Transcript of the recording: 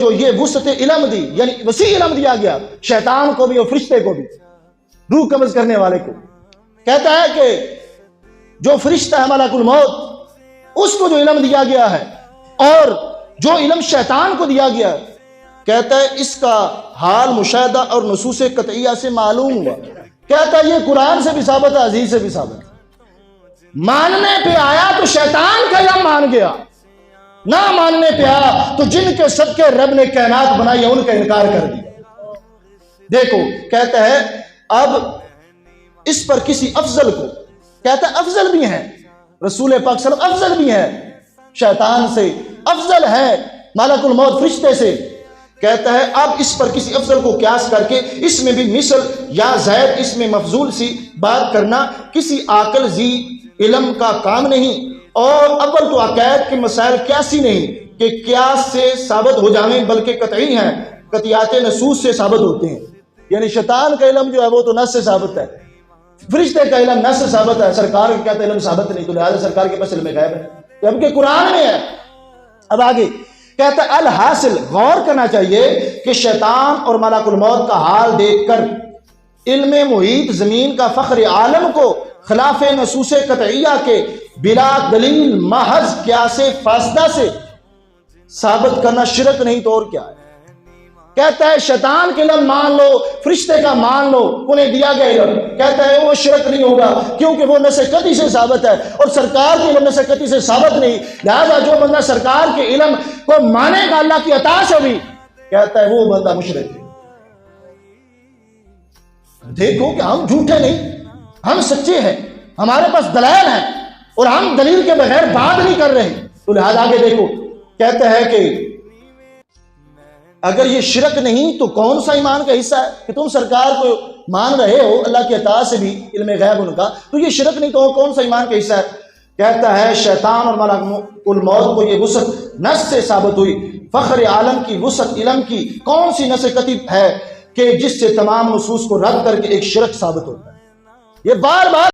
جو یہ وسعت علم دی، یعنی وسیع علم دیا گیا شیطان کو بھی اور فرشتے کو بھی، روح قبض کرنے والے کو، کہتا ہے کہ جو فرشتہ ہے ملک الموت، اس کو جو علم دیا گیا ہے اور جو علم شیطان کو دیا گیا ہے، کہتا ہے اس کا حال مشاہدہ اور نصوص قطعیہ سے معلوم ہوا۔ کہتا ہے یہ قرآن سے بھی ثابت ہے، حدیث سے بھی ثابت ہے۔ ماننے پہ آیا تو شیطان کا علم مان گیا، نہ ماننے پہ آیا تو جن کے صدقے رب نے کائنات بنائی ہے ان کا انکار کر دیا۔ دیکھو کہتا ہے اب اس پر کسی افضل کو، کہتا ہے افضل بھی ہیں، رسول پاک صلی اللہ علیہ وسلم افضل بھی ہے شیطان سے، افضل ہے ملک الموت فرشتے سے، کہتا ہے اب اس پر کسی افضل کو قیاس کر کے اس میں بھی مثل یا زید اس میں مفضول سی بات کرنا کسی عاقل ذی علم کا کام نہیں، اور اول تو عقائد کے مسائل قیاسی نہیں کہ قیاس سے ثابت ہو جانے بلکہ قطعی ہیں، قطعیات نصوص سے ثابت ہوتے ہیں۔ یعنی شیطان کا علم جو ہے وہ تو نص سے ثابت ہے، فرشتے کا علم نص سے ثابت ہے، سرکار کا کہتا ہے علم ثابت نہیں، تو لہذا سرکار کے پاس علم غیب ہے، جبکہ قرآن میں ہے۔ اب آگے کہتا ہے الحاصل غور کرنا چاہیے کہ شیطان اور ملک الموت کا حال دیکھ کر علم محیط زمین کا فخر عالم کو خلاف نصوص قطعیہ کے بلا دلیل محض قیاس فاسدہ سے ثابت کرنا شرک نہیں تو اور کیا ہے۔ کہتا ہے شیطان کے علم مان لو، فرشتے کا مان لو، انہیں دیا گیا علم، کہتا ہے وہ شرک نہیں ہوگا کیونکہ وہ نص قطعی سے ثابت ہے، اور سرکار کے علم نص قطعی سے ثابت نہیں، لہذا جو بندہ سرکار کے علم کو مانے گا اللہ کی عطا سے بھی، کہتا ہے وہ بندہ مشرک ہے۔ دیکھو کہ ہم جھوٹے نہیں، ہم سچے ہیں، ہمارے پاس دلائل ہیں اور ہم دلیل کے بغیر بات نہیں کر رہے، تو لہذا آگے دیکھو کہتا ہے کہ اگر یہ شرک نہیں تو کون سا ایمان کا حصہ ہے کہ تم سرکار کو مان رہے ہو اللہ کی عطا سے بھی علم غیب ان کا، تو یہ شرک نہیں تو کون سا ایمان کا حصہ ہے۔ کہتا ہے شیطان اور ملک الموت کو یہ وسعت نص سے ثابت ہوئی، فخر عالم کی وسعت علم کی کون سی نص قطعی ہے کہ جس سے تمام نصوص کو رد کر کے ایک شرک ثابت ہوتا ہے۔ یہ بار بار